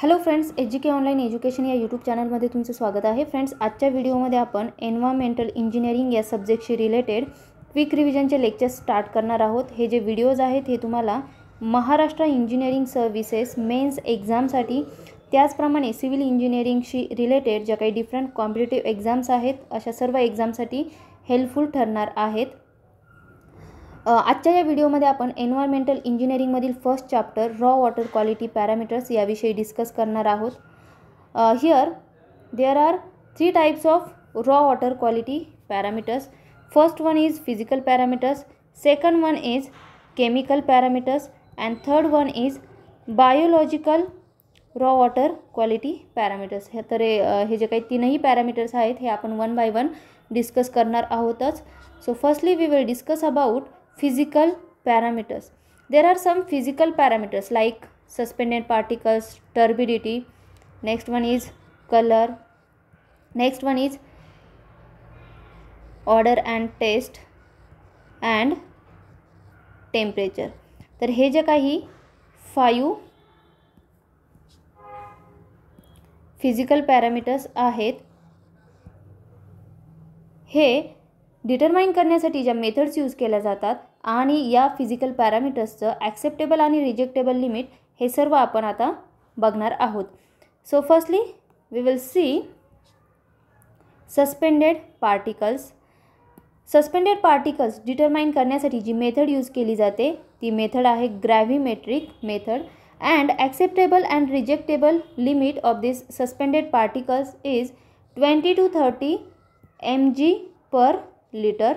Hello friends, एज्युके online education या YouTube चॅनलमध्ये तुमचं स्वागत आहे. फ्रेंड्स, आजच्या व्हिडिओमध्ये आपण एन्व्हायरमेंटल इंजिनिअरिंग या सब्जेक्टशी रिलेटेड क्विक रिव्हिजनचे लेक्चर्स स्टार्ट करणार आहोत. हे जे व्हिडिओज आहेत हे तुम्हाला महाराष्ट्र इंजिनिअरिंग सर्व्हिसेस मेन्स एक्झामसाठी, त्याचप्रमाणे सिव्हिल इंजिनिअरिंगशी रिलेटेड ज्या काही डिफरंट कॉम्पिटिटिव्ह एक्झाम्स आहेत अशा सर्व एक्झामसाठी हेल्पफुल ठरणार आहेत. आजच्या या व्हिडिओमध्ये आपण एन्व्हायरमेंटल इंजिनिअरिंगमधील first chapter raw water quality parameters याविषयी डिस्कस करणार आहोत. Here there are 3 types of raw water quality parameters. First one is physical parameters, second one is chemical parameters and third one is biological raw water quality parameters. हे जे काही तीनही parameters आहेत हे आपण वन बाय वन डिस्कस करणार आहोतच. So firstly we will discuss about physical parameters. There are some physical parameters like suspended particles, turbidity. Next one is color. Next one is odor and taste and temperature. तर हे जे काही 5 physical parameters आहेत हे determine करण्यासाठी ज्या methods use केल्या जातात आणि या फिजिकल पॅरामीटर्सचं ॲक्सेप्टेबल आणि रिजेक्टेबल लिमिट हे सर्व आपण आता बघणार आहोत. So firstly we will see suspended particles. Suspended particles determine करण्यासाठी जी मेथड यूज केली जाते ती मेथड आहे gravimetric method. And acceptable and rejectable limit of this suspended particles is 20 to 30 mg per liter.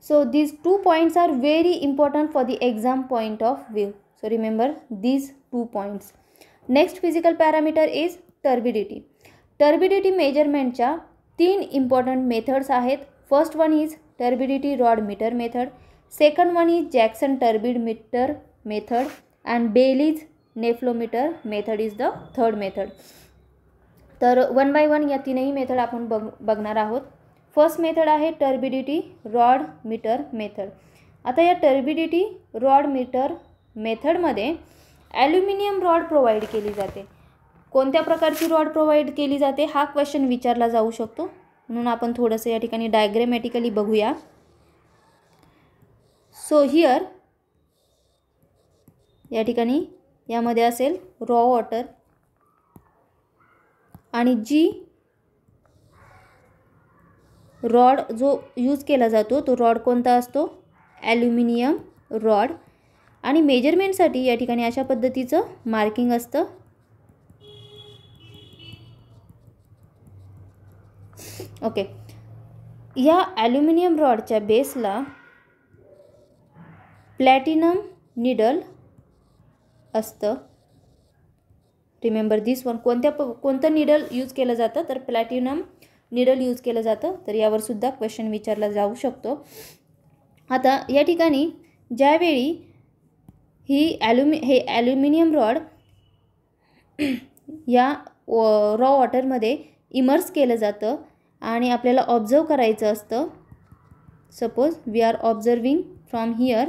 So these 2 points are very important for the exam point of view. So remember these 2 points. Next physical parameter is turbidity. Turbidity measurement च्या 3 important methods आहेत. First one is turbidity rod meter method. Second one is Jackson turbid meter method and Bailey's nephelometer method is the third method. तर one by one या तीनही method आपण बघणार आहोत. First method आहे turbidity rod meter method. आता या turbidity rod metre मेथडमध्ये ॲल्युमिनियम रॉड प्रोव्हाइड केली जाते. कोणत्या प्रकारची रॉड प्रोव्हाइड केली जाते हा क्वेश्चन विचारला जाऊ शकतो, म्हणून आपण थोडंसं या ठिकाणी डायग्रॅमॅटिकली बघूया. सो हिअर या ठिकाणी यामध्ये असेल रॉ वॉटर आणि जी रॉड जो यूज केला जातो तो रॉड कोणता असतो, ॲल्युमिनियम रॉड. आणि मेजरमेंटसाठी या ठिकाणी अशा पद्धतीचं मार्किंग असतं. ओके, या ॲल्युमिनियम रॉडच्या बेसला प्लॅटिनम निडल असतं. Remember this one. कोणतं निडल यूज केलं जातं तर प्लॅटिनम निडल यूज केलं जातं. तर यावर सुद्धा क्वेश्चन विचारला जाऊ शकतो. आता या ठिकाणी ज्यावेळी हे ॲल्युमिनियम रॉड या रॉ वॉटरमध्ये इमर्स केलं जातं आणि आपल्याला ऑब्झर्व करायचं असतं. Suppose we are observing from here.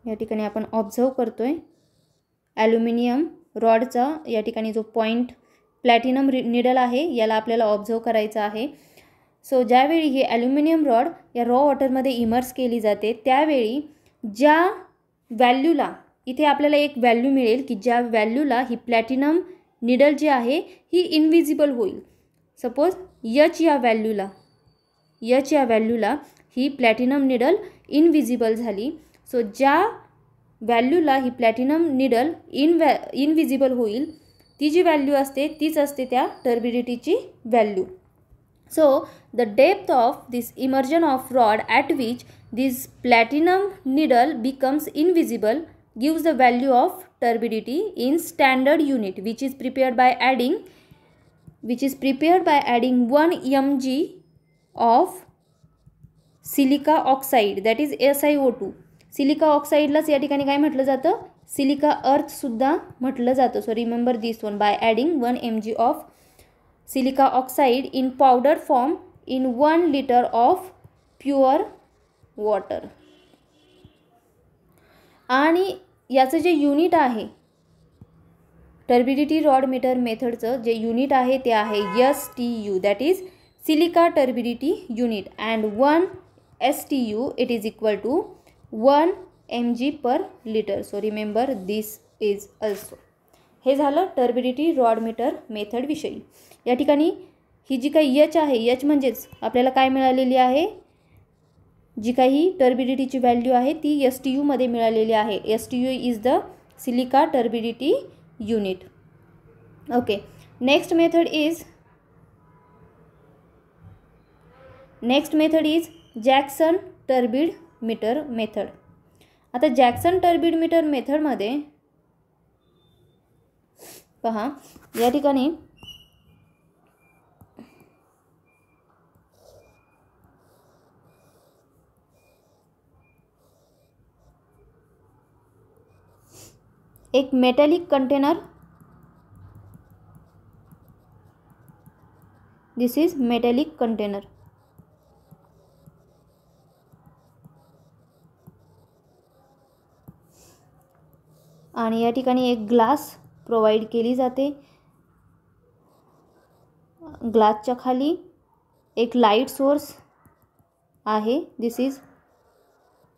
या ठिकाणी आपण ऑब्झर्व करतोय ॲल्युमिनियम रॉडचा या ठिकाणी जो पॉईंट प्लॅटिनम निडल आहे याला आपल्याला ऑब्झर्व करायचं आहे. सो ज्यावेळी हे ॲल्युमिनियम रॉड या रॉ वॉटरमध्ये इमर्स केली जाते त्यावेळी ज्या व्हॅल्यूला, इथे आपल्याला एक व्हॅल्यू मिळेल की ज्या व्हॅल्यूला ही प्लॅटिनम निडल जी आहे ही इनविजिबल होईल. सपोज या व्हॅल्यूला ही प्लॅटिनम निडल इनविजिबल झाली. सो ज्या व्हॅल्यूला ही प्लॅटिनम निडल इनविजिबल होईल ती जी व्हॅल्यू असते तीच असते त्या टर्बिडिटीची value. So the depth of this immersion of rod at which this platinum needle becomes invisible gives the value of turbidity in standard unit which is prepared by adding 1 mg of silica oxide that is SiO2. Silica ऑक्साईडलाच या ठिकाणी काय म्हटलं जातं, silica अर्थसुद्धा म्हटलं जातं. So remember this one. Bye adding 1 mg of silica oxide in powder form in 1 liter of pure water. आणि याचं जे युनिट आहे टर्बिडिटी रॉड मीटर मेथडचं जे युनिट आहे ते आहे STU, that is silica turbidity unit, and 1 STU it is equal to 1 mg per liter. So remember this is also. हे झालं टर्बिडिटी रॉड मीटर मेथड विषयी. या ठिकाणी ही जी काही एच आहे, एच म्हणजेच आपल्याला काय मिळालेली आहे, जी काही टर्बिडिटीची व्हॅल्यू आहे ती STU मध्ये मिळालेली आहे. STU is the silica turbidity unit. Okay, next method is Jackson turbid meter method. आता जॅक्सन टर्बिड मीटर मेथड मध्ये पहा, या ठिकाणी एक metallic container, this is metallic container, आणि या ठिकाणी एक ग्लास प्रोवाइड केली जाते. ग्लासच्या खाली एक लाईट सोर्स आहे, दिस इज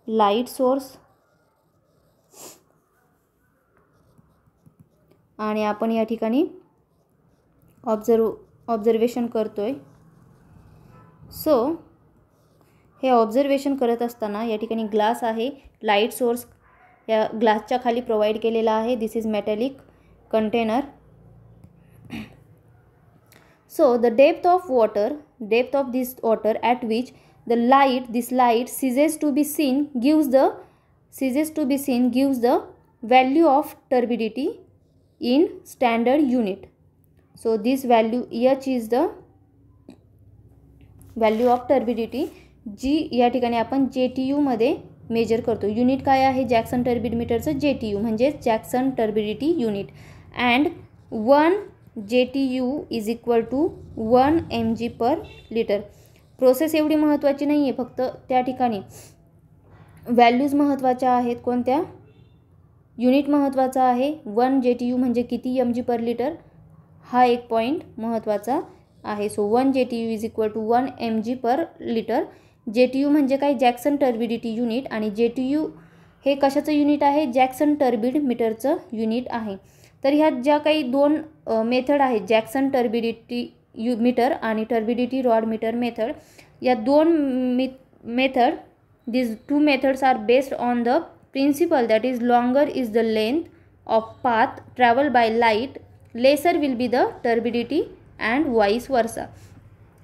लाईट सोर्स, आणि आपण या ठिकाणी ऑब्झर्वेशन करतोय. सो हे ऑब्झर्वेशन करत असताना या ठिकाणी ग्लास आहे, लाईट सोर्स या ग्लासच्या खाली प्रोवाइड केलेला आहे. This is metallic container. So the depth of this water at which this light ceases to be seen gives the value of turbidity in standard unit. So this value H is the value of turbidity जी या ठिकाणी आपण JTU मध्ये major करतो. Unit काय आहे Jackson turbid मीटरचं, JTU म्हणजे Jackson turbidity unit, and 1 JTU is equal to 1 mg per liter. Process एवढी महत्त्वाची नाही आहे, फक्त त्या ठिकाणी व्हॅल्यूज महत्त्वाच्या आहेत. कोणत्या? युनिट महत्त्वाचा आहे. 1 JTU म्हणजे किती mg पर लिटर, हा एक पॉईंट महत्त्वाचा आहे. So 1 JTU is equal to 1 mg per litre. JTU म्हणजे काय, जॅक्सन टर्बिडिटी युनिट, आणि JTU हे कशाचं युनिट आहे, जॅक्सन टर्बिड मीटरचं युनिट आहे. तर ह्या ज्या काही दोन मेथड आहेत, जॅक्सन टर्बिडिटी मीटर आणि टर्बिडिटी रॉड मीटर मेथड, या दोन method, these two methods are based on the principle that is longer is the length of path traveled by light, lesser will be the turbidity and vice versa.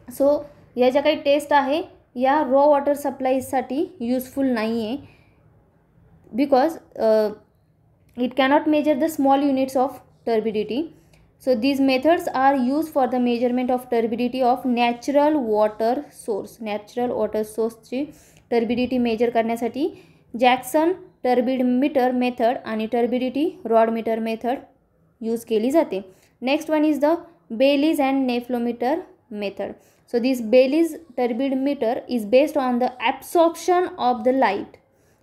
So या ज्या काही taste आहे या raw water सप्लाईसाठी useful नाही आहे, because it cannot measure the small units of turbidity. So these methods are used for the measurement of turbidity of natural water source. Natural water source ची turbidity measure करण्यासाठी Jackson turbid meter method आणि turbidity rod meter method use केली जाते. Next one is the Baylis and nephelometer method. So this Bayes turbid meter is based on the absorption of the light,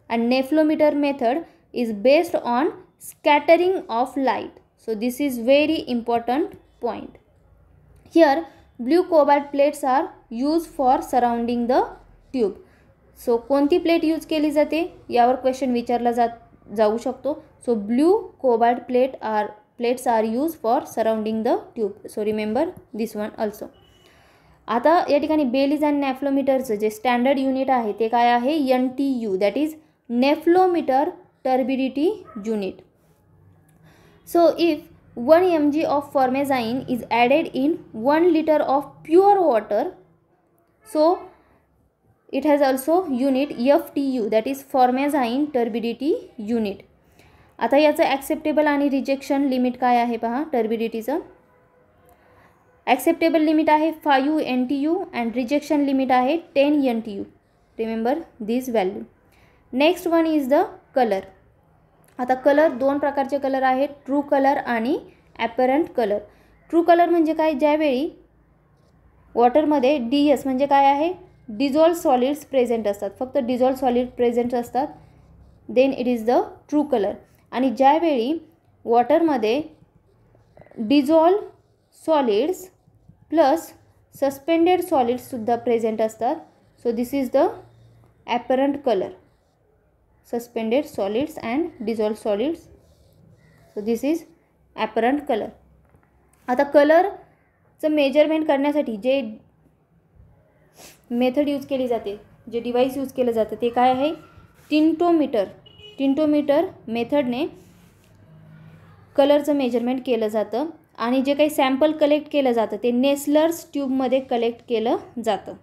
and nephelometer method is based on scattering of light. So this is very important point. Here blue cobalt plates are used for surrounding the tube. So कोणती plate use केली जाते यावर question विचारला जाऊ शकतो. So blue cobalt plates are used for surrounding the tube. So remember this one also. आता या ठिकाणी बेलीज अँड नेफ्लोमीटरचं जे स्टँडर्ड युनिट आहे ते काय आहे, NTU, that is nephelometer turbidity unit. So if 1 mg of formazine is added in 1 liter of pure water, so it has also unit FTU, that is formazine turbidity unit. आता याचं acceptable आणि rejection limit काय आहे पहा. टर्बिडिटीचं acceptable limit आहे 5 NTU and rejection limit आहे 10 NTU. Remember this value. Next one is the colour. आता colour दोन प्रकारचे कलर आहेत, ट्रू कलर आणि ॲपरंट कलर. ट्रू कलर म्हणजे काय, ज्यावेळी वॉटरमध्ये DS म्हणजे काय आहे, डिझॉल्व सॉलिड्स प्रेझेंट असतात, फक्त डिझॉल्व सॉलिड प्रेझेंट असतात, then it is the true colour. आणि ज्यावेळी वॉटरमध्ये डिझॉल्व सॉलिड्स प्लस सस्पेंडेड सॉलिड्ससुद्धा प्रेझेंट असतात, so this is the apparent colour. Suspended solids and dissolve solids, so this is apparent colour. आता कलरचं मेजरमेंट करण्यासाठी जे मेथड यूज केली जाते, जे डिव्हाइस यूज केलं जातं ते काय आहे, टिंटोमीटर. टिंटोमीटर मेथडने कलरचं मेजरमेंट केलं जातं. आणि जे काही सॅम्पल कलेक्ट केलं जातं ते नेस्लर्स ट्यूबमध्ये कलेक्ट केलं जातं.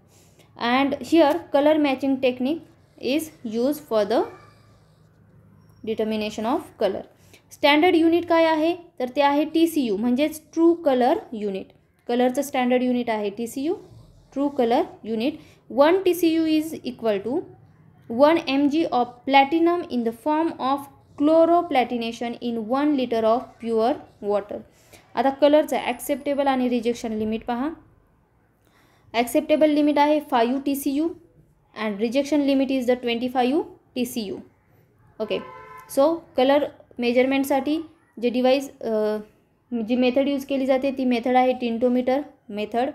And here colour matching technique is use for the determination of colour. Standard unit काय आहे, तर ते आहे TCU म्हणजेच ट्रू कलर युनिट. कलरचं स्टँडर्ड युनिट आहे TCU, true colour unit. 1 TCU is equal to 1 mg of platinum in the form of chloroplatination in 1 litre of pure water. आता कलरचं ॲक्सेप्टेबल आणि रिजेक्शन लिमिट पहा. ॲक्सेप्टेबल लिमिट आहे 5 TCU and rejection limit is the 25 TCU. Okay, so colour मेजरमेंटसाठी जे device जी method use केली जाते ती मेथड आहे टिंटोमीटर मेथड.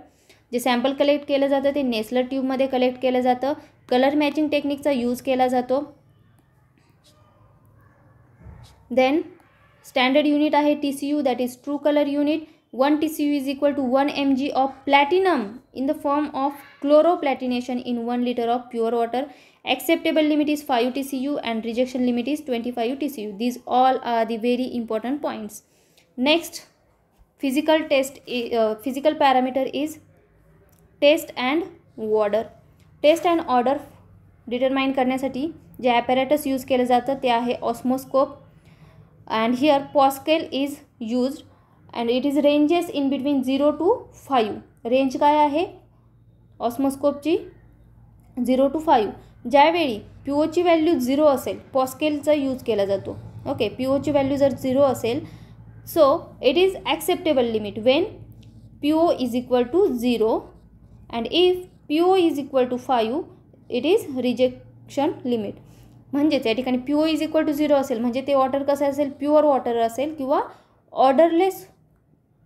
जे सॅम्पल कलेक्ट केलं जातं ते नेस्लर ट्यूबमध्ये कलेक्ट केलं जातं. कलर मॅचिंग टेक्निकचा यूज केला जातो. देन स्टँडर्ड युनिट आहे TCU, that is true colour unit. 1 TCU is equal to 1 mg of platinum in the form of chloroplatination in 1 litre of pure water. Acceptable limit is 5 TCU and rejection limit is 25 TCU. These all are the very important points. Next, physical parameter is taste and odor. Taste and odor determine करण्यासाठी जे apparatus use केलं जातं ते आहे osmoscope. And here Pascal is used and it is ranges in between 0 to 5. Range काय आहे ऑस्मोस्कोपची, 0 to 5. ज्यावेळी POची value 0 असेल पॉस्केलचा यूज केला जातो. ओके, POची व्हॅल्यू जर 0 असेल so it is acceptable limit when PO is equal to 0 and if PO is equal to 5 it is rejection limit. म्हणजेच या ठिकाणी PO इज इक्वल टू 0 असेल म्हणजे ते वॉटर कसं असेल, प्युअर वॉटर असेल किंवा ऑर्डरलेस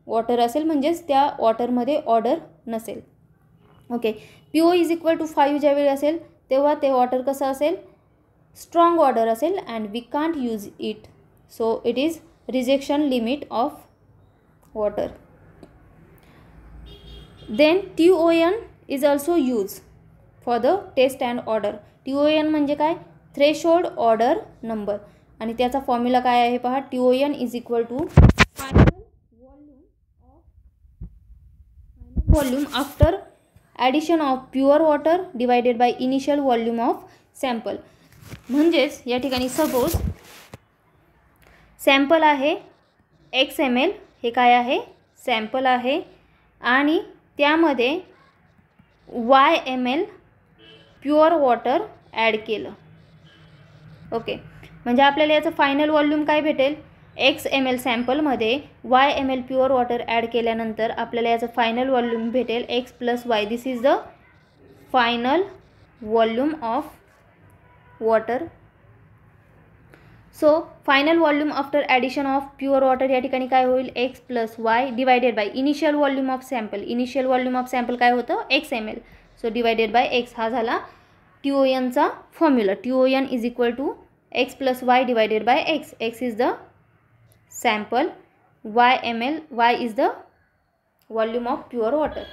वॉटर असेल, म्हणजेच त्या वॉटरमध्ये ऑर्डर नसेल. Okay, PO is equal to 5 ज्यावेळी असेल तेव्हा ते वॉटर कसं असेल, स्ट्रॉंग वॉटर असेल and we can't use it, so it is rejection limit of water. Then TON is also use for the test and order. TON म्हणजे काय, threshold order number. आणि त्याचा फॉर्म्युला काय आहे पहा, TON is equal to final volume after addition of pure water divided by initial volume of sample. म्हणजेच या ठिकाणी सपोज सॅम्पल आहे x ml, हे काय आहे सॅम्पल आहे आणि त्यामध्ये y ml pure water add केलं. ओके, म्हणजे आपल्याला याचं फायनल व्हॉल्यूम काय भेटेल, x ml सॅम्पलमध्ये y ml pure water add केल्यानंतर आपल्याला याचं फायनल व्हॉल्यूम भेटेल x plus y. This is the final volume of water. So final volume after addition of pure water या ठिकाणी काय होईल, x plus y divided by initial volume of sample. Initial volume of sample काय होतं, x ml, so divided by x. हा झाला TONचा formula. TON is equal to x plus y divided by x. x is the sample, y ml, y is the volume of pure water.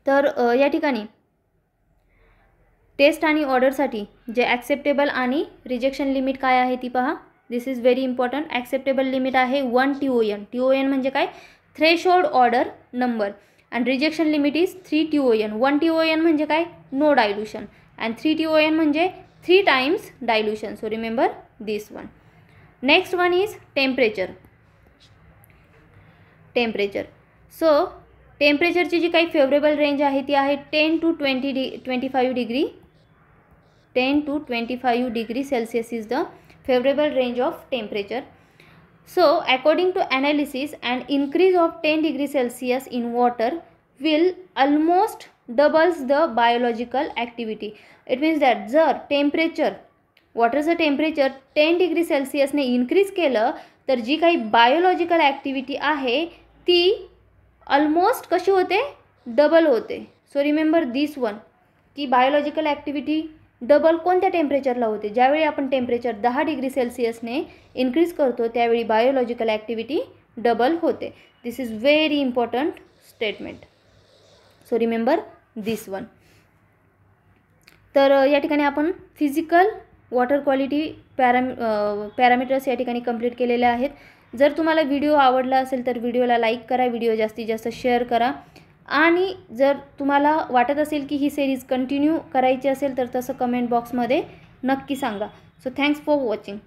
तर या ठिकाणी taste आणि ऑर्डरसाठी जे acceptable आणि रिजेक्शन लिमिट काय आहे ती पहा. This is very important. Acceptable limit आहे 1 TON. TON म्हणजे काय, threshold order number. And rejection limit is 3 TON. 1 TON म्हणजे काय, नो डायल्यूशन. अँड 3 TON म्हणजे 3 times dilution. So remember this one. Next one is temperature. Temperature, so टेम्परेचरची जी काही favourable range आहे ती आहे 10 to 25 degree. 10 to 25 degree Celsius is the favorable range of temperature. So according to analysis, an increase of 10 degree Celsius in water will almost doubles the biological activity. It means that जर temperature वॉटरचं temperature 10 degree सेल्सिअसने increase केलं तर जी काही biological activity आहे ती almost कशी होते, double होते. So remember this one की बायोलॉजिकल ॲक्टिव्हिटी डबल कोणत्या टेम्परेचरला होते, ज्यावेळी आपण टेम्परेचर 10 डिग्री सेल्सिअसने इन्क्रीज करतो त्यावेळी बायोलॉजिकल ॲक्टिव्हिटी डबल होते. This is very important statement. So remember this one. तर या ठिकाणी आपण फिजिकल वॉटर क्वालिटी पॅरामीटर्स या ठिकाणी कंप्लीट केलेले आहेत. जर तुम्हाला व्हिडिओ आवडला असेल तर व्हिडिओला लाईक करा, व्हिडिओ जास्तीत जास्त शेअर करा आणि जर तुम्हाला वाटत असेल की ही सिरीज कंटिन्यू करायची असेल तर तसं कमेंट बॉक्समध्ये नक्की सांगा. So thanks for watching.